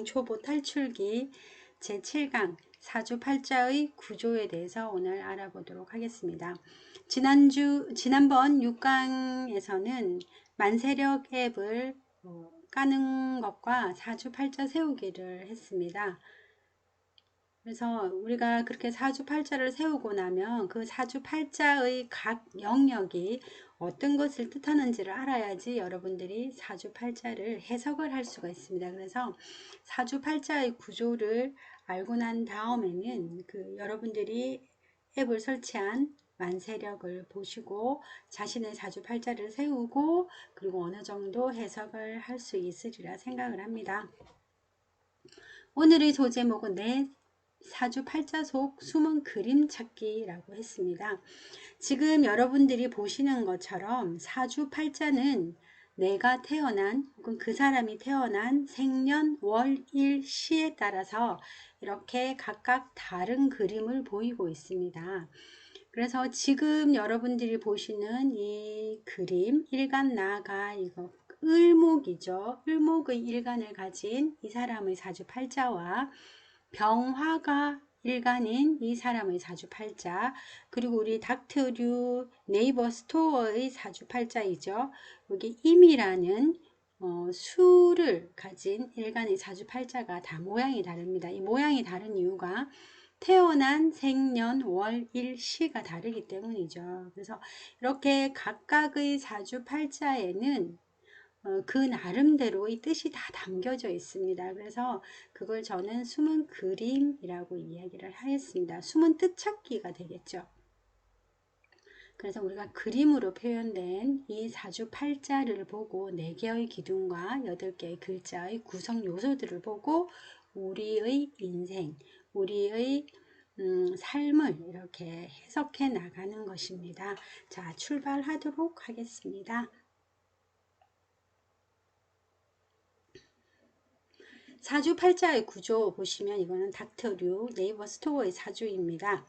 왕초보 탈출기 제7강 사주팔자의 구조에 대해서 오늘 알아보도록 하겠습니다. 지난번 6강에서는 만세력 앱을 까는 것과 사주팔자 세우기를 했습니다. 그래서 우리가 그렇게 사주팔자를 세우고 나면 그 사주팔자의 각 영역이 어떤 것을 뜻하는지를 알아야지 여러분들이 사주팔자를 해석을 할 수가 있습니다. 그래서 사주팔자의 구조를 알고 난 다음에는 여러분들이 앱을 설치한 만세력을 보시고 자신의 사주팔자를 세우고 그리고 어느 정도 해석을 할 수 있으리라 생각을 합니다. 오늘의 소제목은 내 사주팔자 속 숨은 그림 찾기라고 했습니다. 지금 여러분들이 보시는 것처럼 사주팔자는 내가 태어난 혹은 그 사람이 태어난 생년 월 일 시에 따라서 이렇게 각각 다른 그림을 보이고 있습니다. 그래서 지금 여러분들이 보시는 이 그림 일간나가 이거 을목이죠. 을목의 일간을 가진 이 사람의 사주팔자와 병화가 일간인 이 사람의 사주팔자, 그리고 우리 닥터류 네이버 스토어의 사주팔자이죠. 여기 임이라는 수를 가진 일간의 사주팔자가 다 모양이 다릅니다. 이 모양이 다른 이유가 태어난 생년 월 일 시가 다르기 때문이죠. 그래서 이렇게 각각의 사주팔자에는 그 나름대로의 뜻이 다 담겨져 있습니다. 그래서 그걸 저는 숨은 그림이라고 이야기를 하였습니다. 숨은 뜻 찾기가 되겠죠. 그래서 우리가 그림으로 표현된 이 사주팔자를 보고 4개의 기둥과 8개의 글자의 구성 요소들을 보고 우리의 인생, 우리의 삶을 이렇게 해석해 나가는 것입니다. 자, 출발하도록 하겠습니다. 사주팔자의 구조 보시면 이거는 닥터류 네이버 스토어의 사주입니다.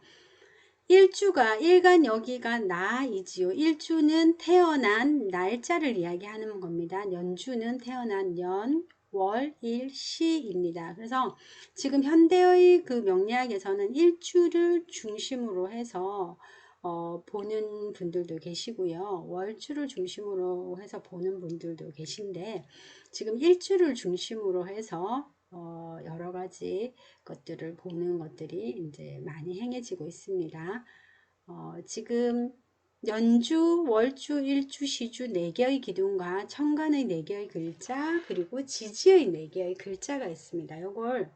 일주가 일간 여기가 나이지요. 일주는 태어난 날짜를 이야기하는 겁니다. 연주는 태어난 년, 월, 일, 시입니다. 그래서 지금 현대의 그 명리학에서는 일주를 중심으로 해서 보는 분들도 계시고요. 월주를 중심으로 해서 보는 분들도 계신데 지금 일주를 중심으로 해서 여러 가지 것들을 보는 것들이 이제 많이 행해지고 있습니다. 지금 연주, 월주, 일주, 시주 4개의 기둥과 천간의 4개의 글자 그리고 지지의 4개의 글자가 있습니다. 이걸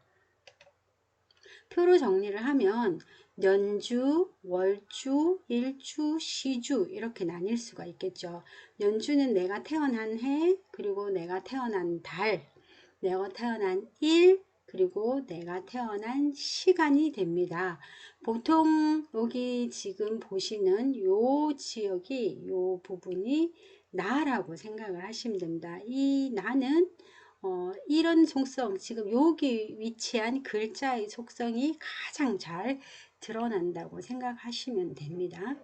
표로 정리를 하면 연주, 월주, 일주, 시주 이렇게 나뉠 수가 있겠죠. 연주는 내가 태어난 해, 그리고 내가 태어난 달, 내가 태어난 일, 그리고 내가 태어난 시간이 됩니다. 보통 여기 지금 보시는 요 지역이 요 부분이 나라고 생각을 하시면 됩니다. 이 나는 이런 속성, 지금 여기 위치한 글자의 속성이 가장 잘 드러난다고 생각하시면 됩니다.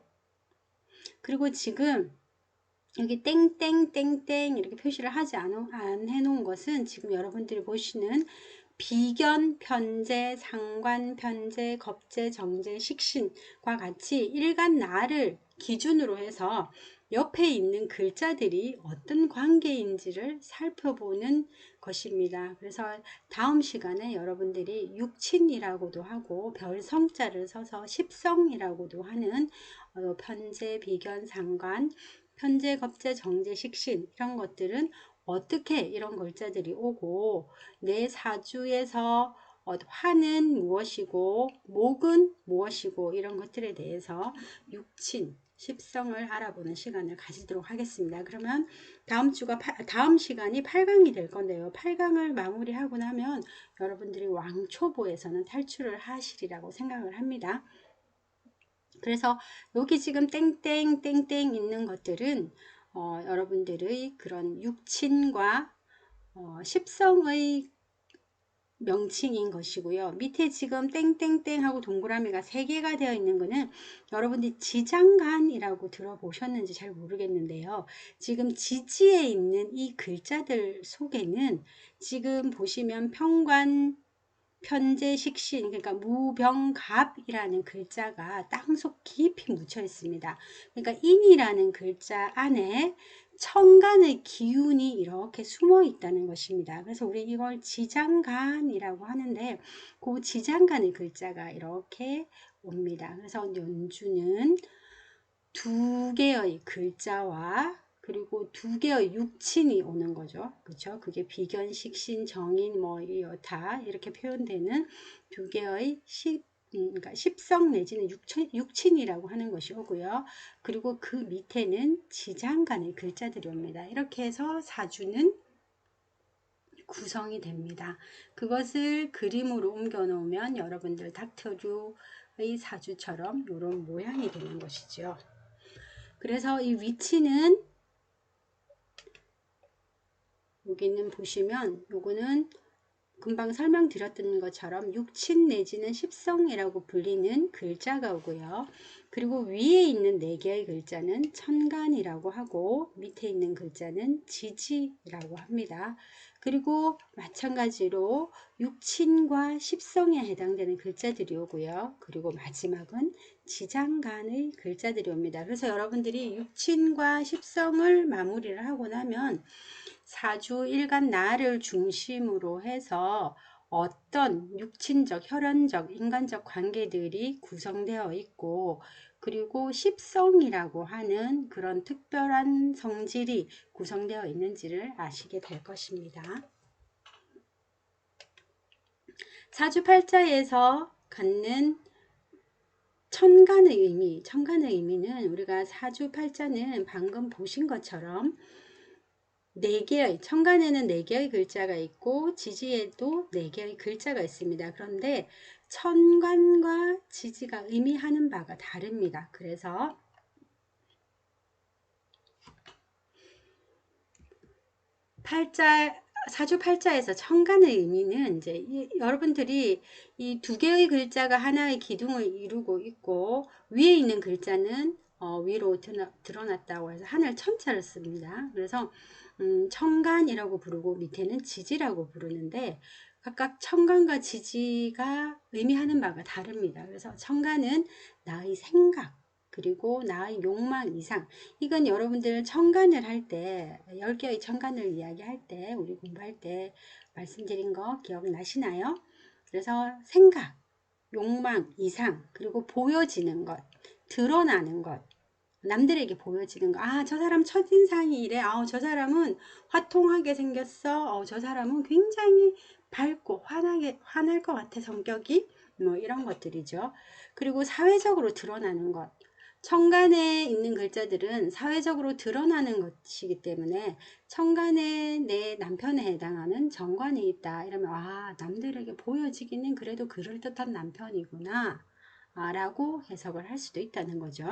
그리고 지금 여기 땡땡땡땡 이렇게 표시를 하지 안 해놓은 것은 지금 여러분들이 보시는 비견, 편재, 상관, 편재, 겁재, 정재, 식신과 같이 일간 나를 기준으로 해서 옆에 있는 글자들이 어떤 관계인지를 살펴보는 것입니다. 그래서 다음 시간에 여러분들이 육친이라고도 하고 별성자를 써서 십성이라고도 하는 편재, 비견, 상관, 편재, 겁재, 정재, 식신 이런 것들은 어떻게 이런 글자들이 오고 내 사주에서 화는 무엇이고 목은 무엇이고 이런 것들에 대해서 육친, 십성을 알아보는 시간을 가지도록 하겠습니다. 그러면 다음 시간이 8강이 될 건데요. 8강을 마무리하고 나면 여러분들이 왕초보에서는 탈출을 하시리라고 생각을 합니다. 그래서 여기 지금 땡땡땡땡 있는 것들은 여러분들의 그런 육친과 십성의 명칭인 것이고요. 밑에 지금 땡땡땡 하고 동그라미가 3개가 되어 있는 거는 여러분들이 지장간이라고 들어보셨는지 잘 모르겠는데요. 지금 지지에 있는 이 글자들 속에는 지금 보시면 평관, 편재, 식신, 그러니까 무병갑이라는 글자가 땅속 깊이 묻혀 있습니다. 그러니까 인이라는 글자 안에 천간의 기운이 이렇게 숨어 있다는 것입니다. 그래서 우리 이걸 지장간이라고 하는데 그 지장간의 글자가 이렇게 옵니다. 그래서 연주는 2개의 글자와 그리고 2개의 육친이 오는 거죠. 그렇죠? 그게 비견, 식신, 정인, 뭐 여타 이렇게 표현되는 2개의 그러니까 십성 내지는 육친이라고 하는 것이 오고요. 그리고 그 밑에는 지장간의 글자들이 옵니다. 이렇게 해서 사주는 구성이 됩니다. 그것을 그림으로 옮겨 놓으면 여러분들 닥터류의 사주처럼 이런 모양이 되는 것이죠. 그래서 이 위치는 여기는 보시면 요거는 금방 설명드렸던 것처럼 육친 내지는 십성이라고 불리는 글자가 오고요. 그리고 위에 있는 4개의 글자는 천간이라고 하고 밑에 있는 글자는 지지라고 합니다. 그리고 마찬가지로 육친과 십성에 해당되는 글자들이 오고요. 그리고 마지막은 지장간의 글자들이 옵니다. 그래서 여러분들이 육친과 십성을 마무리를 하고 나면 사주 일간 나를 중심으로 해서 어떤 육친적, 혈연적, 인간적 관계들이 구성되어 있고 그리고 십성이라고 하는 그런 특별한 성질이 구성되어 있는지를 아시게 될 것입니다. 사주팔자에서 갖는 천간의 의미는 우리가 사주팔자는 방금 보신 것처럼 4개의, 천간에는 4개의 글자가 있고 지지에도 4개의 글자가 있습니다. 그런데 천간과 지지가 의미하는 바가 다릅니다. 그래서 사주팔자에서 천간의 의미는 이제 여러분들이 이 2개의 글자가 하나의 기둥을 이루고 있고 위에 있는 글자는 위로 드러났다고 해서 하늘 천자를 씁니다. 그래서 천간이라고 부르고 밑에는 지지라고 부르는데 각각 천간과 지지가 의미하는 바가 다릅니다. 그래서 천간은 나의 생각 그리고 나의 욕망 이상 이건 여러분들 천간을 할 때 10개의 천간을 이야기할 때 우리 공부할 때 말씀드린 거 기억나시나요? 그래서 생각, 욕망 이상 그리고 보여지는 것, 드러나는 것 남들에게 보여지는 거. 아, 저 사람 첫인상이 이래. 아, 저 사람은 화통하게 생겼어. 저 사람은 굉장히 밝고 환할 것 같아, 성격이. 뭐 이런 것들이죠. 그리고 사회적으로 드러나는 것. 천간에 있는 글자들은 사회적으로 드러나는 것이기 때문에 천간에 내 남편에 해당하는 정관이 있다. 이러면 아, 남들에게 보여지기는 그래도 그럴듯한 남편이구나. 라고 해석을 할 수도 있다는 거죠.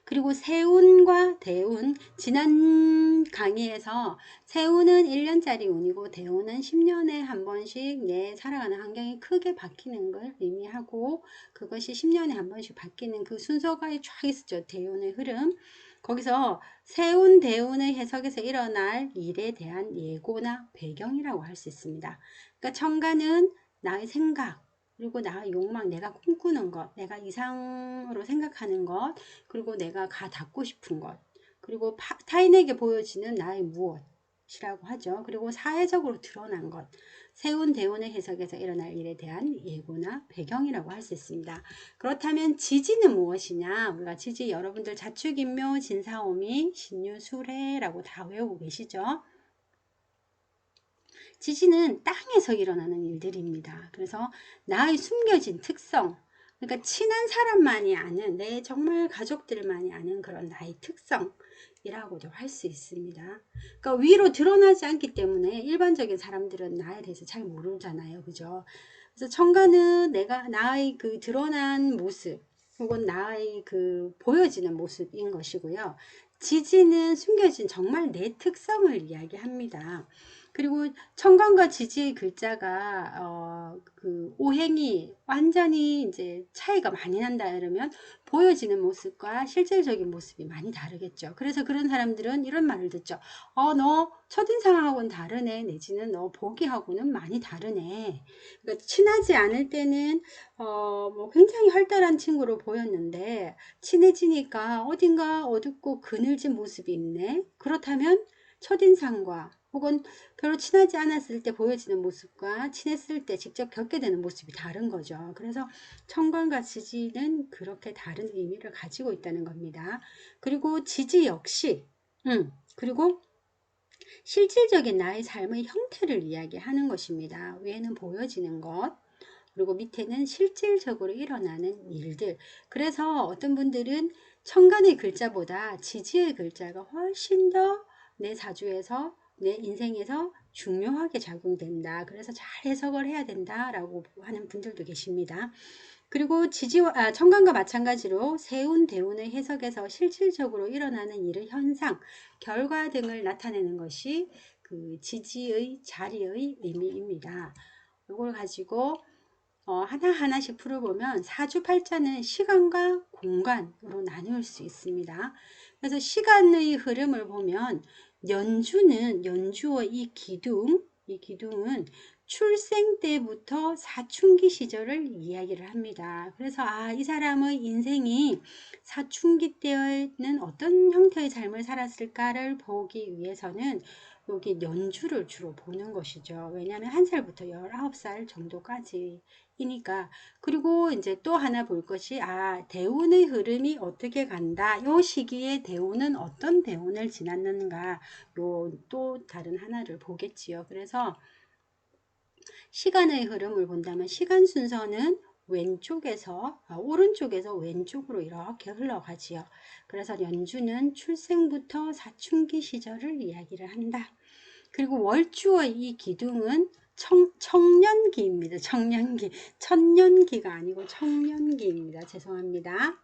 그리고 세운과 대운 지난 강의에서 세운은 1년짜리 운이고 대운은 10년에 한 번씩 내 살아가는 환경이 크게 바뀌는 걸 의미하고 그것이 10년에 한 번씩 바뀌는 그 순서가 쫙 있었죠. 대운의 흐름 거기서 세운 대운의 해석에서 일어날 일에 대한 예고나 배경이라고 할 수 있습니다. 그러니까 천간은 나의 생각 그리고 나의 욕망, 내가 꿈꾸는 것, 내가 이상으로 생각하는 것, 그리고 내가 닿고 싶은 것, 그리고 타인에게 보여지는 나의 무엇이라고 하죠. 그리고 사회적으로 드러난 것, 세운 대운의 해석에서 일어날 일에 대한 예고나 배경이라고 할 수 있습니다. 그렇다면 지지는 무엇이냐? 우리가 지지 여러분들 자축인묘, 진사오미, 신유술해라고 다 외우고 계시죠? 지진은 땅에서 일어나는 일들입니다. 그래서 나의 숨겨진 특성, 그러니까 친한 사람만이 아는 내 정말 가족들만이 아는 그런 나의 특성이라고도 할 수 있습니다. 그러니까 위로 드러나지 않기 때문에 일반적인 사람들은 나에 대해서 잘 모르잖아요. 그죠? 그래서 천간은 나의 그 드러난 모습 혹은 나의 그 보여지는 모습인 것이고요. 지지는 숨겨진 정말 내 특성을 이야기합니다. 그리고 청간과 지지의 글자가 그 오행이 완전히 이제 차이가 많이 난다 이러면 보여지는 모습과 실질적인 모습이 많이 다르겠죠. 그래서 그런 사람들은 이런 말을 듣죠. 너 첫인상하고는 다르네. 내지는 너 보기하고는 많이 다르네. 그러니까 친하지 않을 때는 뭐 굉장히 활달한 친구로 보였는데 친해지니까 어딘가 어둡고 그늘진 모습이 있네. 그렇다면 첫인상과 혹은 별로 친하지 않았을 때 보여지는 모습과 친했을 때 직접 겪게 되는 모습이 다른 거죠. 그래서 청관과 지지는 그렇게 다른 의미를 가지고 있다는 겁니다. 그리고 지지 역시 그리고 실질적인 나의 삶의 형태를 이야기하는 것입니다. 위에는 보여지는 것, 그리고 밑에는 실질적으로 일어나는 일들. 그래서 어떤 분들은 천간의 글자보다 지지의 글자가 훨씬 더 내 사주에서 내 인생에서 중요하게 작용된다. 그래서 잘 해석을 해야 된다라고 하는 분들도 계십니다. 그리고 천간과 마찬가지로 세운, 대운의 해석에서 실질적으로 일어나는 일의 현상, 결과 등을 나타내는 것이 그 지지의 자리의 의미입니다. 이걸 가지고 하나하나씩 풀어보면 사주팔자는 시간과 공간으로 나눌 수 있습니다. 그래서 시간의 흐름을 보면 연주의 이 기둥은 출생 때부터 사춘기 시절을 이야기를 합니다. 그래서 이 사람의 인생이 사춘기 때에는 어떤 형태의 삶을 살았을까를 보기 위해서는 여기 연주를 주로 보는 것이죠. 왜냐하면 1살부터 19살 정도까지 이니까. 그리고 이제 또 하나 볼 것이 대운의 흐름이 어떻게 간다. 요 시기에 대운은 어떤 대운을 지났는가. 요 또 다른 하나를 보겠지요. 그래서 시간의 흐름을 본다면 시간 순서는 오른쪽에서 왼쪽으로 이렇게 흘러가지요. 그래서 연주는 출생부터 사춘기 시절을 이야기를 한다. 그리고 월주의 이 기둥은 청년기입니다. 청년기. 천년기가 아니고 청년기입니다. 죄송합니다.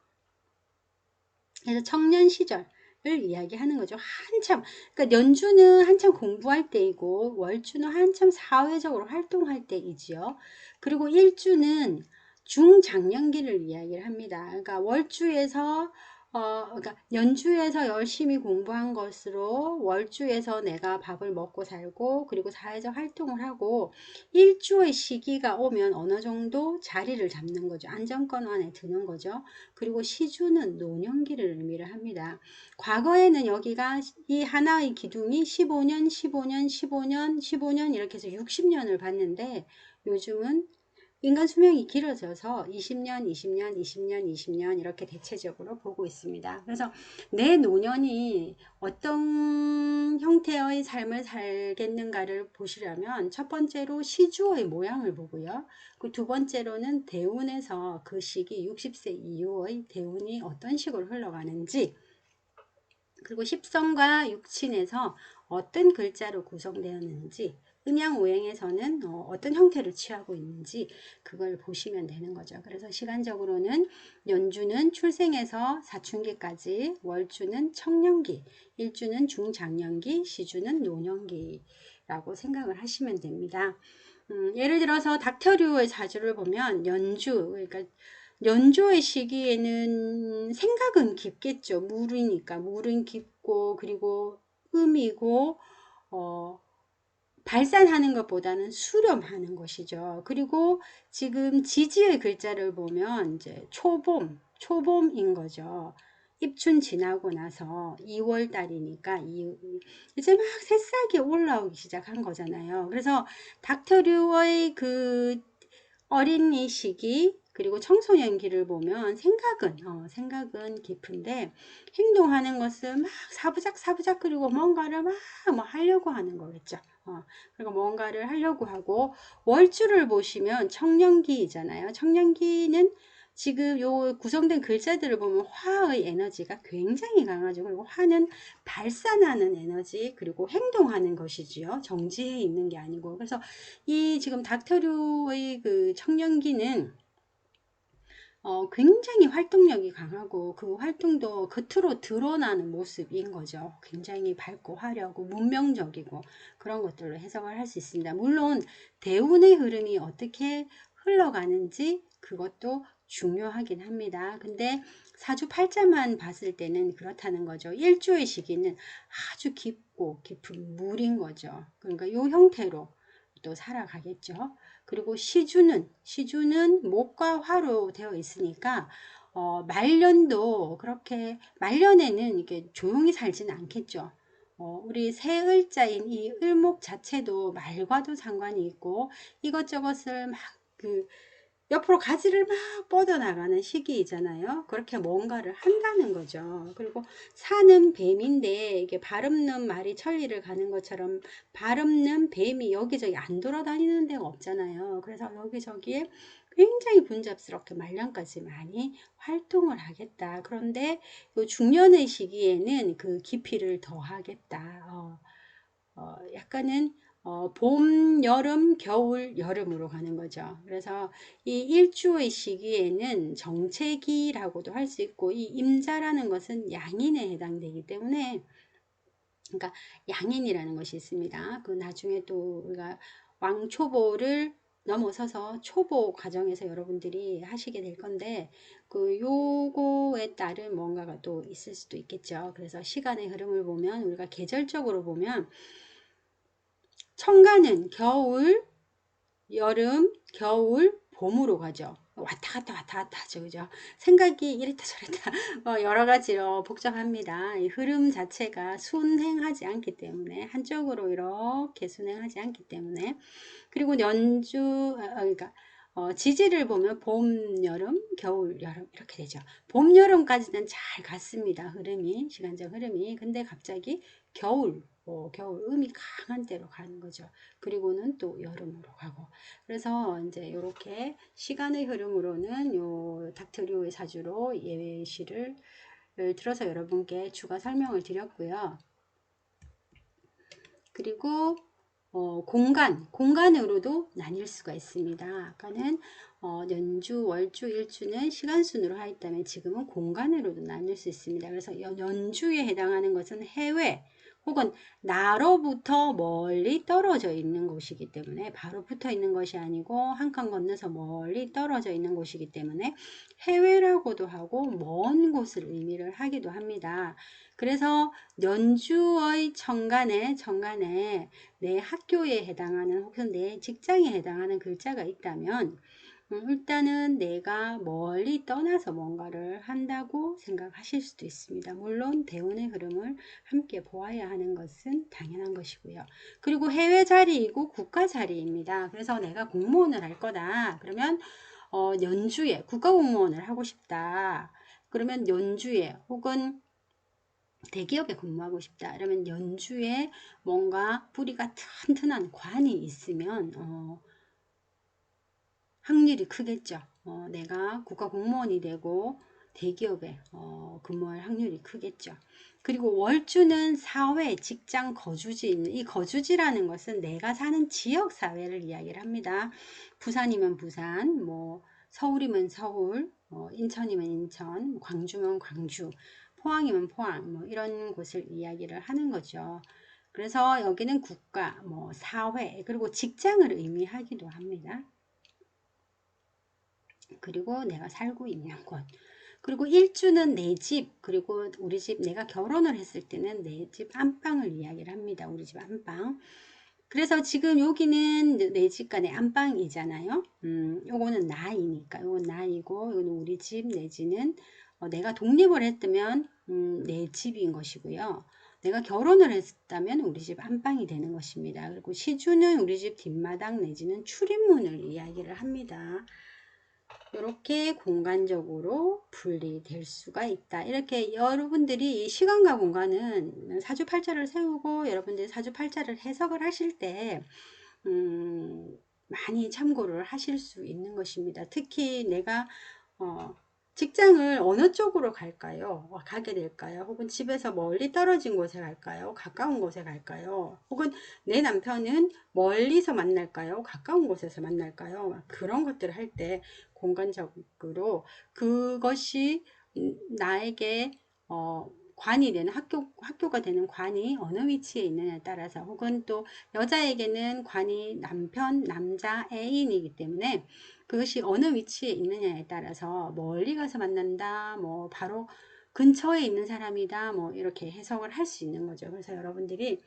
그래서 청년 시절을 이야기하는 거죠. 그러니까 연주는 한참 공부할 때이고 월주는 한참 사회적으로 활동할 때이지요. 그리고 일주는 중장년기를 이야기를 합니다. 그러니까 그러니까 연주에서 열심히 공부한 것으로 월주에서 내가 밥을 먹고 살고 그리고 사회적 활동을 하고 일주의 시기가 오면 어느 정도 자리를 잡는 거죠. 안정권 안에 드는 거죠. 그리고 시주는 노년기를 의미를 합니다. 과거에는 여기가 이 하나의 기둥이 15년, 15년, 15년, 15년 이렇게 해서 60년을 봤는데 요즘은 인간 수명이 길어져서 20년, 20년, 20년, 20년 이렇게 대체적으로 보고 있습니다. 그래서 내 노년이 어떤 형태의 삶을 살겠는가를 보시려면 첫 번째로 시주의 모양을 보고요. 그 두 번째로는 대운에서 그 시기 60세 이후의 대운이 어떤 식으로 흘러가는지 그리고 십성과 육친에서 어떤 글자로 구성되었는지 음양오행에서는 어떤 형태를 취하고 있는지 그걸 보시면 되는 거죠. 그래서 시간적으로는 연주는 출생에서 사춘기까지, 월주는 청년기, 일주는 중장년기, 시주는 노년기라고 생각을 하시면 됩니다. 예를 들어서 닥터류의 사주를 보면 그러니까 연조의 시기에는 생각은 깊겠죠. 물은 깊고 그리고 음이고 발산하는 것보다는 수렴하는 것이죠. 그리고 지금 지지의 글자를 보면 이제 초봄인 거죠. 입춘 지나고 나서 2월 달이니까 이제 막 새싹이 올라오기 시작한 거잖아요. 그래서 닥터류의 그 어린이 시기 그리고 청소년기를 보면 생각은 깊은데 행동하는 것은 막 사부작 그리고 뭔가를 막 뭐 하려고 하는 거겠죠. 그리고 뭔가를 하려고 하고 월주를 보시면 청년기잖아요. 청년기는 지금 요 구성된 글자들을 보면 화의 에너지가 굉장히 강하죠. 그리고 화는 발산하는 에너지 그리고 행동하는 것이지요. 정지해 있는 게 아니고. 그래서 이 지금 닥터류의 그 청년기는 굉장히 활동력이 강하고 그 활동도 겉으로 드러나는 모습인 거죠. 굉장히 밝고 화려하고 문명적이고 그런 것들로 해석을 할 수 있습니다. 물론 대운의 흐름이 어떻게 흘러가는지 그것도 중요하긴 합니다. 근데 사주팔자만 봤을 때는 그렇다는 거죠. 일주의 시기는 아주 깊고 깊은 물인 거죠. 그러니까 이 형태로 또 살아가겠죠. 그리고 시주는 목과 화로 되어 있으니까 말년도 그렇게 말년에는 이게 조용히 살지는 않겠죠. 우리 새 을자인 이 을목 자체도 말과도 상관이 있고 이것저것을 막그 옆으로 가지를 막 뻗어나가는 시기이잖아요. 그렇게 뭔가를 한다는 거죠. 그리고 사는 뱀인데 이게 발 없는 말이 천리를 가는 것처럼 발 없는 뱀이 여기저기 안 돌아다니는 데가 없잖아요. 그래서 여기저기에 굉장히 분잡스럽게 말년까지 많이 활동을 하겠다. 그런데 요 중년의 시기에는 그 깊이를 더하겠다. 약간은 봄, 여름, 겨울, 여름으로 가는 거죠. 그래서 이 일주의 시기에는 정체기라고도 할 수 있고 이 임자라는 것은 양인에 해당되기 때문에 그러니까 양인이라는 것이 있습니다. 그 나중에 또 우리가 왕초보를 넘어서서 초보 과정에서 여러분들이 하시게 될 건데 그 요거에 따른 뭔가가 또 있을 수도 있겠죠. 그래서 시간의 흐름을 보면 우리가 계절적으로 보면 청가는 겨울, 여름, 겨울, 봄으로 가죠. 왔다 갔다 하죠. 그죠? 생각이 이랬다 저랬다 여러 가지로 복잡합니다. 이 흐름 자체가 순행하지 않기 때문에 한쪽으로 이렇게 순행하지 않기 때문에 그리고 그러니까 지지를 보면 봄, 여름, 겨울, 여름 이렇게 되죠. 봄, 여름까지는 잘 갔습니다. 흐름이 시간적 흐름이. 근데 갑자기 겨울 음이 강한 때로 가는 거죠. 그리고는 또 여름으로 가고. 그래서 이제 이렇게 시간의 흐름으로는 요 닥터리오의 사주로 예시를 들어서 여러분께 추가 설명을 드렸고요. 그리고 공간으로도 나뉠 수가 있습니다. 아까는 연주, 월주, 일주는 시간순으로 하였다면 지금은 공간으로도 나뉠 수 있습니다. 그래서 연주에 해당하는 것은 해외 혹은 나로부터 멀리 떨어져 있는 곳이기 때문에 바로 붙어 있는 것이 아니고 한 칸 건너서 멀리 떨어져 있는 곳이기 때문에 해외라고도 하고 먼 곳을 의미를 하기도 합니다. 그래서 연주의 정간에 내 학교에 해당하는 혹은 내 직장에 해당하는 글자가 있다면 일단은 내가 멀리 떠나서 뭔가를 한다고 생각하실 수도 있습니다. 물론 대운의 흐름을 함께 보아야 하는 것은 당연한 것이고요. 그리고 해외 자리이고 국가 자리입니다. 그래서 내가 공무원을 할 거다. 그러면 연주에 국가공무원을 하고 싶다. 그러면 연주에 혹은 대기업에 근무하고 싶다. 그러면 연주에 뭔가 뿌리가 튼튼한 관이 있으면 확률이 크겠죠. 내가 국가 공무원이 되고 대기업에 근무할 확률이 크겠죠. 그리고 월주는 사회, 직장, 거주지 있는 이 거주지라는 것은 내가 사는 지역 사회를 이야기를 합니다. 부산이면 부산, 뭐 서울이면 서울, 인천이면 인천, 광주면 광주, 포항이면 포항, 뭐 이런 곳을 이야기를 하는 거죠. 그래서 여기는 국가, 뭐 사회, 그리고 직장을 의미하기도 합니다. 그리고 내가 살고 있는 곳. 그리고 일주는 내 집, 그리고 우리 집, 내가 결혼을 했을 때는 내 집 안방을 이야기를 합니다. 우리 집 안방. 그래서 지금 여기는 내 집과 내 안방이잖아요. 요거는 나이니까. 요건 나이고, 요거는 우리 집 내지는 내가 독립을 했다면 내 집인 것이고요. 내가 결혼을 했다면 우리 집 안방이 되는 것입니다. 그리고 시주는 우리 집 뒷마당 내지는 출입문을 이야기를 합니다. 이렇게 공간적으로 분리될 수가 있다. 이렇게 여러분들이 시간과 공간은 사주팔자를 세우고 여러분들이 사주팔자를 해석을 하실 때 많이 참고를 하실 수 있는 것입니다. 특히 내가 직장을 어느 쪽으로 갈까요? 가게 될까요? 혹은 집에서 멀리 떨어진 곳에 갈까요? 가까운 곳에 갈까요? 혹은 내 남편은 멀리서 만날까요? 가까운 곳에서 만날까요? 그런 것들을 할 때 공간적으로 그것이 나에게 관이 되는 학교가 되는 관이 어느 위치에 있느냐에 따라서, 혹은 또 여자에게는 관이 남자 애인이기 때문에 그것이 어느 위치에 있느냐에 따라서 멀리 가서 만난다, 뭐 바로 근처에 있는 사람이다, 뭐 이렇게 해석을 할 수 있는 거죠. 그래서 여러분들이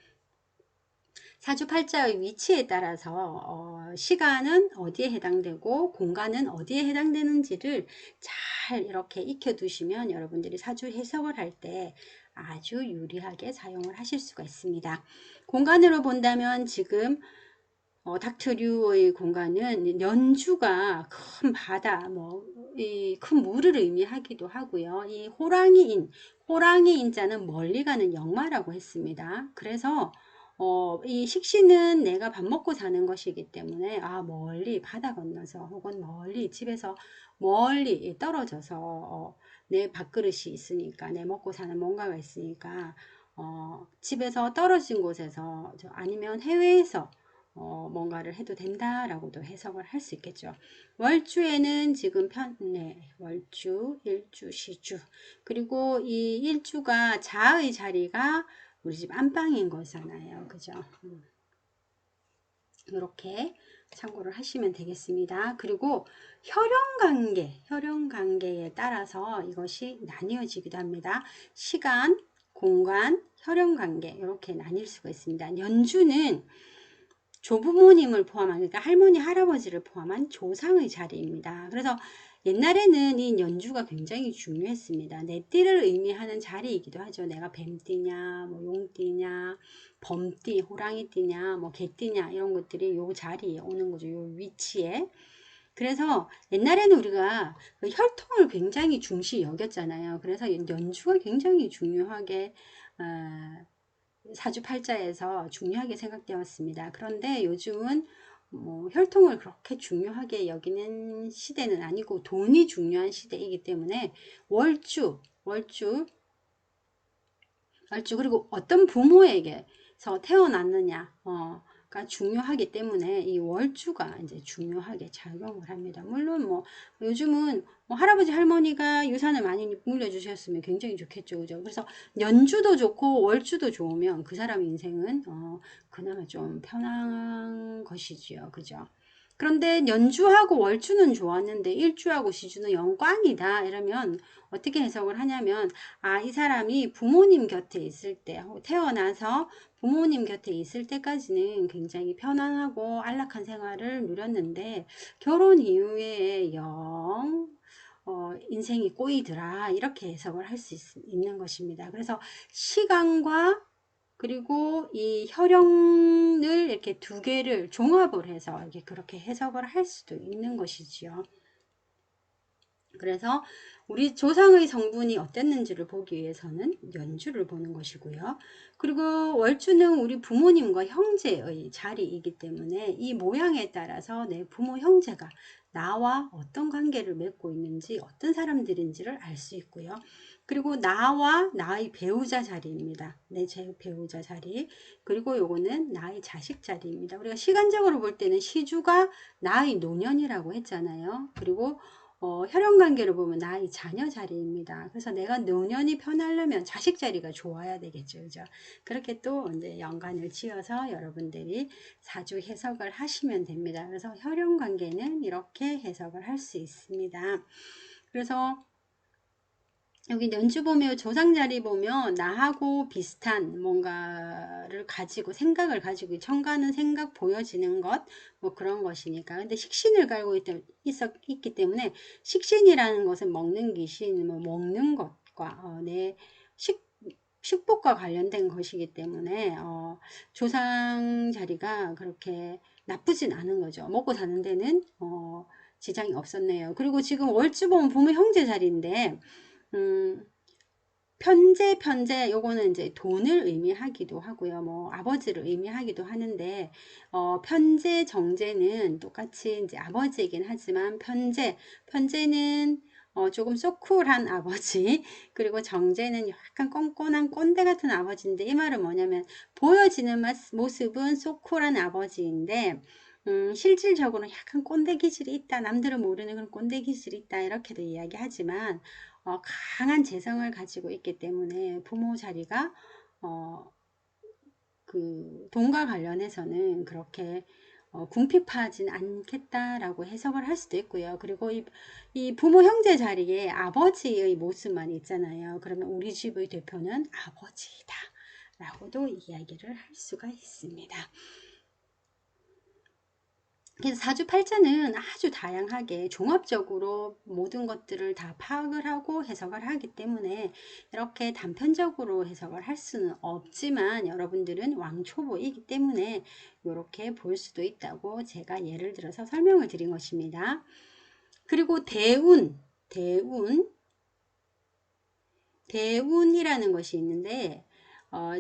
사주팔자의 위치에 따라서 시간은 어디에 해당되고 공간은 어디에 해당되는지를 잘 이렇게 익혀 두시면 여러분들이 사주 해석을 할 때 아주 유리하게 사용을 하실 수가 있습니다. 공간으로 본다면 지금 닥터류의 공간은 연주가 큰 바다, 뭐, 이 큰 물을 의미하기도 하고요. 이 호랑이 인자는 멀리 가는 역마라고 했습니다. 그래서, 이 식신은 내가 밥 먹고 사는 것이기 때문에, 멀리 바다 건너서, 혹은 멀리 집에서 멀리 떨어져서, 내 밥그릇이 있으니까, 내 먹고 사는 뭔가가 있으니까, 집에서 떨어진 곳에서, 아니면 해외에서, 뭔가를 해도 된다라고도 해석을 할 수 있겠죠. 월주에는 지금 월주, 일주, 시주. 그리고 이 일주가 자의 자리가 우리 집 안방인 거잖아요. 그죠? 이렇게 참고를 하시면 되겠습니다. 그리고 혈연관계에 따라서 이것이 나뉘어지기도 합니다. 시간, 공간, 혈연관계 이렇게 나뉠 수가 있습니다. 연주는 조부모님을 포함한, 그러니까 할머니, 할아버지를 포함한 조상의 자리입니다. 그래서 옛날에는 이 연주가 굉장히 중요했습니다. 내 띠를 의미하는 자리이기도 하죠. 내가 뱀띠냐, 뭐 용띠냐, 범띠, 호랑이띠냐, 뭐 개띠냐 이런 것들이 요 자리에 오는 거죠. 요 위치에. 그래서 옛날에는 우리가 그 혈통을 굉장히 중시 여겼잖아요. 그래서 연주가 굉장히 중요하게 사주팔자에서 중요하게 생각되었습니다. 그런데 요즘은 뭐 혈통을 그렇게 중요하게 여기는 시대는 아니고 돈이 중요한 시대이기 때문에 월주 그리고 어떤 부모에게서 태어났느냐가 중요하기 때문에 이 월주가 이제 중요하게 작용을 합니다. 물론 뭐 요즘은 뭐 할아버지 할머니가 유산을 많이 물려주셨으면 굉장히 좋겠죠, 그죠? 그래서 연주도 좋고 월주도 좋으면 그 사람 인생은 그나마 좀 편한 것이지요, 그죠? 그런데 연주하고 월주는 좋았는데 일주하고 시주는 영광이다 이러면 어떻게 해석을 하냐면, 이 사람이 부모님 곁에 있을 때, 태어나서 부모님 곁에 있을 때까지는 굉장히 편안하고 안락한 생활을 누렸는데, 결혼 이후에 인생이 꼬이더라. 이렇게 해석을 할 수 있는 것입니다. 그래서 시간과 그리고 이 혈연을 이렇게 두 개를 종합을 해서 이렇게 그렇게 해석을 할 수도 있는 것이지요. 그래서 우리 조상의 성분이 어땠는지를 보기 위해서는 연주를 보는 것이고요. 그리고 월주는 우리 부모님과 형제의 자리이기 때문에 이 모양에 따라서 내 부모 형제가 나와 어떤 관계를 맺고 있는지, 어떤 사람들인지를 알 수 있고요. 그리고 나와 나의 배우자 자리입니다. 내 배우자 자리. 그리고 요거는 나의 자식 자리입니다. 우리가 시간적으로 볼 때는 시주가 나의 노년이라고 했잖아요. 그리고 혈연 관계를 보면 나의 자녀 자리입니다. 그래서 내가 노년이 편하려면 자식 자리가 좋아야 되겠죠. 그죠? 그렇게 또 이제 연관을 지어서 여러분들이 사주 해석을 하시면 됩니다. 그래서 혈연 관계는 이렇게 해석을 할 수 있습니다. 그래서 여기 연주 보면 조상 자리 보면 나하고 비슷한 뭔가를 가지고 생각을 가지고 천간은 생각 보여지는 것 뭐 그런 것이니까. 근데 식신을 갈고 있기 때문에 식신이라는 것은 먹는 귀신, 뭐 먹는 것과 내 식복과 관련된 것이기 때문에 조상 자리가 그렇게 나쁘진 않은 거죠. 먹고 사는 데는 지장이 없었네요. 그리고 지금 월주 보면 부모 형제 자리인데 편재 요거는 이제 돈을 의미하기도 하고요. 뭐 아버지를 의미하기도 하는데 편재 정재는 똑같이 이제 아버지이긴 하지만 편재는 조금 소쿨한 아버지, 그리고 정제는 약간 꼰꼰한 꼰대 같은 아버지인데, 이 말은 뭐냐면 보여지는 모습은 소쿨한 아버지인데 실질적으로는 약간 꼰대 기질이 있다, 남들은 모르는 그런 꼰대 기질이 있다, 이렇게도 이야기하지만 강한 재성을 가지고 있기 때문에 부모 자리가 어, 그 돈과 관련해서는 그렇게 궁핍하진 않겠다라고 해석을 할 수도 있고요. 그리고 이 부모 형제 자리에 아버지의 모습만 있잖아요. 그러면 우리 집의 대표는 아버지이다 라고도 이야기를 할 수가 있습니다. 그래서 사주팔자는 아주 다양하게 종합적으로 모든 것들을 다 파악을 하고 해석을 하기 때문에 이렇게 단편적으로 해석을 할 수는 없지만, 여러분들은 왕초보이기 때문에 이렇게 볼 수도 있다고 제가 예를 들어서 설명을 드린 것입니다. 그리고 대운이라는 것이 있는데,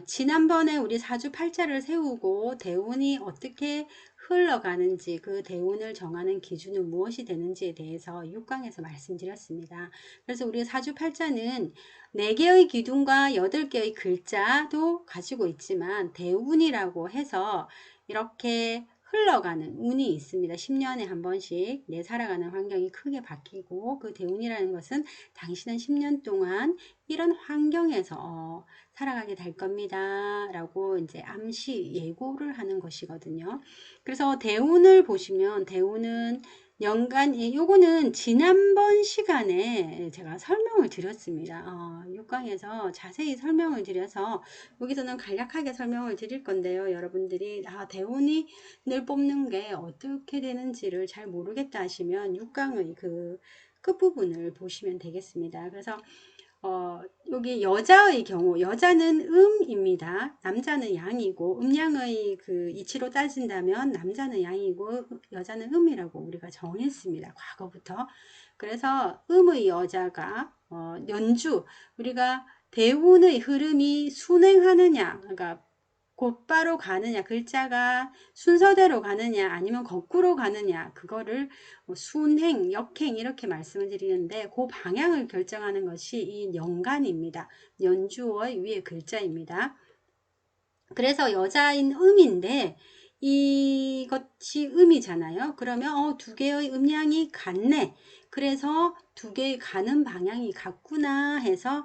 지난번에 우리 사주팔자를 세우고 대운이 어떻게 흘러가는지, 그 대운을 정하는 기준은 무엇이 되는지에 대해서 6강에서 말씀드렸습니다. 그래서 우리 사주팔자는 4개의 기둥과 8개의 글자도 가지고 있지만 대운이라고 해서 이렇게 흘러가는 운이 있습니다. 10년에 한 번씩 내 살아가는 환경이 크게 바뀌고, 그 대운이라는 것은 당신은 10년 동안 이런 환경에서 살아가게 될 겁니다 라고 이제 암시 예고를 하는 것이거든요. 그래서 대운을 보시면, 대운은 연간, 요거는 지난번 시간에 제가 설명을 드렸습니다. 6강에서 자세히 설명을 드려서 여기서는 간략하게 설명을 드릴 건데요. 여러분들이 대운이 늘 뽑는 게 어떻게 되는지를 잘 모르겠다 하시면 6강의 그 끝부분을 보시면 되겠습니다. 그래서 여기 여자의 경우, 여자는 음입니다. 남자는 양이고, 음양의 그 이치로 따진다면 남자는 양이고 여자는 음이라고 우리가 정했습니다. 과거부터. 그래서 음의 여자가 연주, 우리가 대운의 흐름이 순행하느냐, 그러니까 곧바로 가느냐, 글자가 순서대로 가느냐 아니면 거꾸로 가느냐, 그거를 순행, 역행 이렇게 말씀을 드리는데, 그 방향을 결정하는 것이 이 연간입니다. 연주어의 위에 글자입니다. 그래서 여자인 음인데 이것이 음이잖아요. 그러면 두 개의 음양이 같네. 그래서 두 개의 가는 방향이 같구나 해서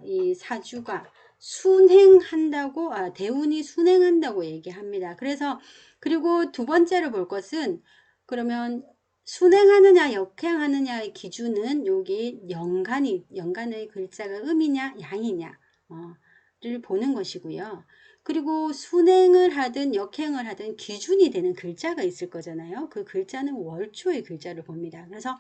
이 사주가 순행한다고, 대운이 순행한다고 얘기합니다. 그래서, 그리고 두 번째로 볼 것은, 그러면 순행하느냐 역행하느냐의 기준은 여기 연간의 글자가 음이냐 양이냐 를 보는 것이고요. 그리고 순행을 하든 역행을 하든 기준이 되는 글자가 있을 거잖아요. 그 글자는 월초의 글자를 봅니다. 그래서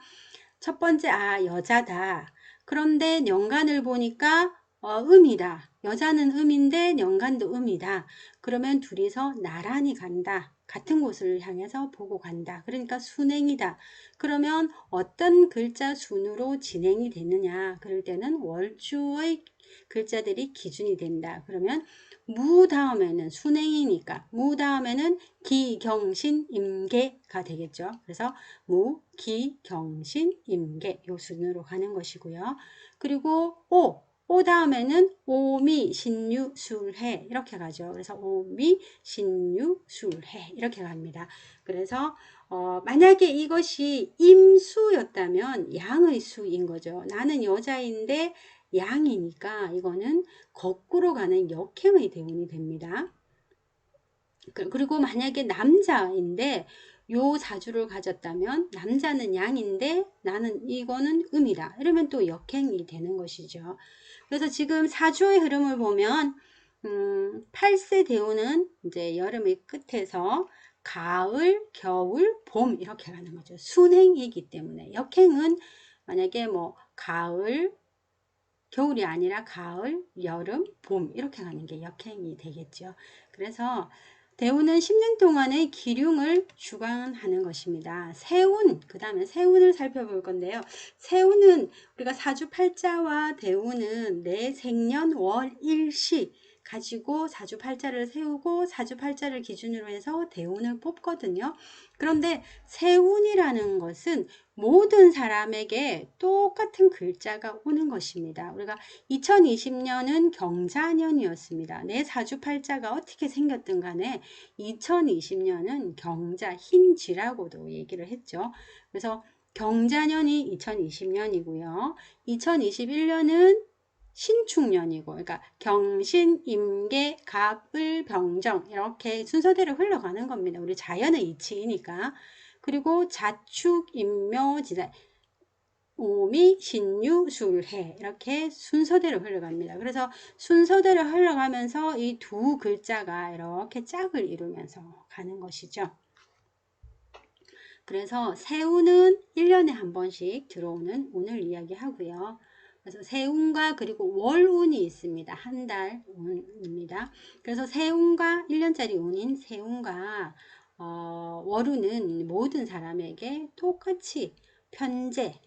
첫 번째, 여자다. 그런데 연간을 보니까 음이다. 여자는 음인데 연간도 음이다. 그러면 둘이서 나란히 간다. 같은 곳을 향해서 보고 간다. 그러니까 순행이다. 그러면 어떤 글자 순으로 진행이 되느냐. 그럴 때는 월주의 글자들이 기준이 된다. 그러면 무 다음에는 순행이니까 무 다음에는 기, 경신, 임계가 되겠죠. 그래서 무, 기, 경신, 임계 요 순으로 가는 것이고요. 그리고 오 다음에는 오미, 신유, 술해 이렇게 가죠. 그래서 오미, 신유, 술해 이렇게 갑니다. 그래서 만약에 이것이 임수였다면 양의 수인 거죠. 나는 여자인데 양이니까 이거는 거꾸로 가는 역행의 대운이 됩니다. 그리고 만약에 남자인데 요 사주를 가졌다면 남자는 양인데 나는 이거는 음이다. 이러면 또 역행이 되는 것이죠. 그래서 지금 사주의 흐름을 보면 8세 대운은 이제 여름의 끝에서 가을, 겨울, 봄 이렇게 가는 거죠. 순행이기 때문에. 역행은 만약에 뭐 가을, 겨울이 아니라 가을, 여름, 봄 이렇게 가는 게 역행이 되겠죠. 그래서 대운은 10년 동안의 기륭을 주관하는 것입니다. 세운, 그 다음에 세운을 살펴볼 건데요. 세운은 우리가 사주팔자와 대운은 내 생년 월 일시 가지고 사주팔자를 세우고 사주팔자를 기준으로 해서 대운을 뽑거든요. 그런데 세운이라는 것은 모든 사람에게 똑같은 글자가 오는 것입니다. 우리가 2020년은 경자년이었습니다. 내 사주팔자가 어떻게 생겼든 간에 2020년은 경자 흰쥐라고도 얘기를 했죠. 그래서 경자년이 2020년이고요. 2021년은 신축년이고, 그러니까 경신, 임계, 갑, 을, 병정 이렇게 순서대로 흘러가는 겁니다. 우리 자연의 이치이니까. 그리고 자축, 임묘, 지대, 오미, 신유, 술해 이렇게 순서대로 흘러갑니다. 그래서 순서대로 흘러가면서 이 두 글자가 이렇게 짝을 이루면서 가는 것이죠. 그래서 새우는 1년에 한 번씩 들어오는 운을 이야기하고요. 그래서 새운과 그리고 월운이 있습니다. 한 달 운입니다. 그래서 새운과 1년짜리 운인 새운과 월운은 모든 사람에게 똑같이 편재,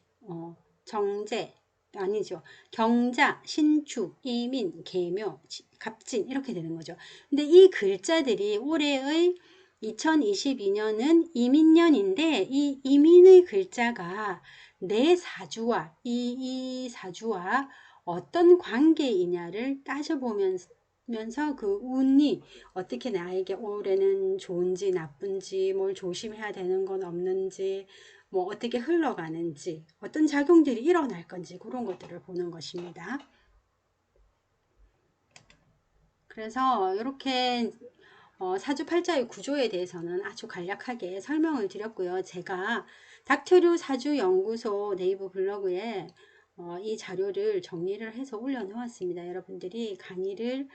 정재, 아니죠. 경자, 신축, 이민, 계묘, 갑진 이렇게 되는 거죠. 근데 이 글자들이 올해의 2022년은 이민년인데 이 이민의 글자가 내 사주와 이 사주와 어떤 관계이냐를 따져보면서 그 운이 어떻게 나에게 올해는 좋은지 나쁜지 뭘 조심해야 되는 건 없는지 뭐 어떻게 흘러가는지 어떤 작용들이 일어날 건지 그런 것들을 보는 것입니다. 그래서 이렇게 사주팔자의 구조에 대해서는 아주 간략하게 설명을 드렸고요. 제가 닥터류 사주연구소 네이버 블로그에 이 자료를 정리를 해서 올려놓았습니다. 여러분들이 강의를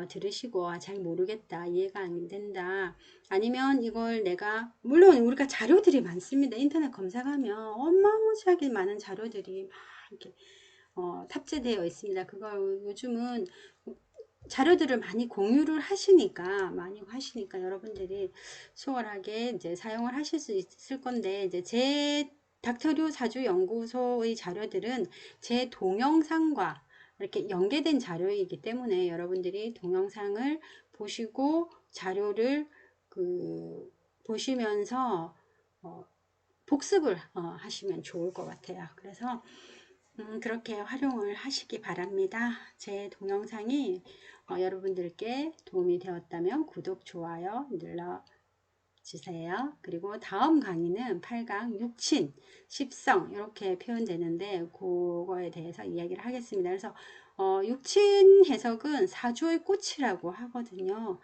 들으시고 잘 모르겠다, 이해가 안 된다, 아니면 이걸 내가 물론 우리가 자료들이 많습니다. 인터넷 검색하면 어마무지하게 많은 자료들이 막 이렇게 탑재되어 있습니다. 그걸 요즘은 자료들을 많이 하시니까 여러분들이 수월하게 이제 사용을 하실 수 있을 건데, 이제 제 닥터류 사주 연구소의 자료들은 제 동영상과 이렇게 연계된 자료이기 때문에 여러분들이 동영상을 보시고 자료를 보시면서 복습을 하시면 좋을 것 같아요. 그래서 그렇게 활용을 하시기 바랍니다. 제 동영상이 여러분들께 도움이 되었다면 구독, 좋아요 눌러주세요. 그리고 다음 강의는 8강 육친, 십성 이렇게 표현되는데 그거에 대해서 이야기를 하겠습니다. 그래서 육친 해석은 사주의 꽃이라고 하거든요.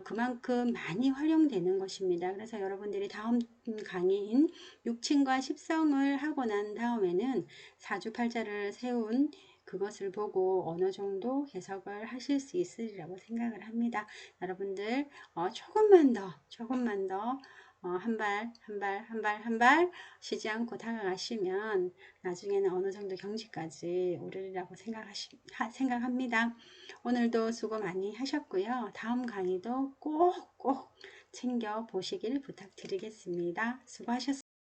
그만큼 많이 활용되는 것입니다. 그래서 여러분들이 다음 강의인 육친과 십성을 하고 난 다음에는 사주팔자를 세운 그것을 보고 어느 정도 해석을 하실 수 있으리라고 생각을 합니다. 여러분들 조금만 더 한 발, 한 발 쉬지 않고 다가가시면 나중에는 어느 정도 경지까지 오르리라고 생각합니다. 오늘도 수고 많이 하셨고요. 다음 강의도 꼭 챙겨 보시길 부탁드리겠습니다. 수고하셨습니다.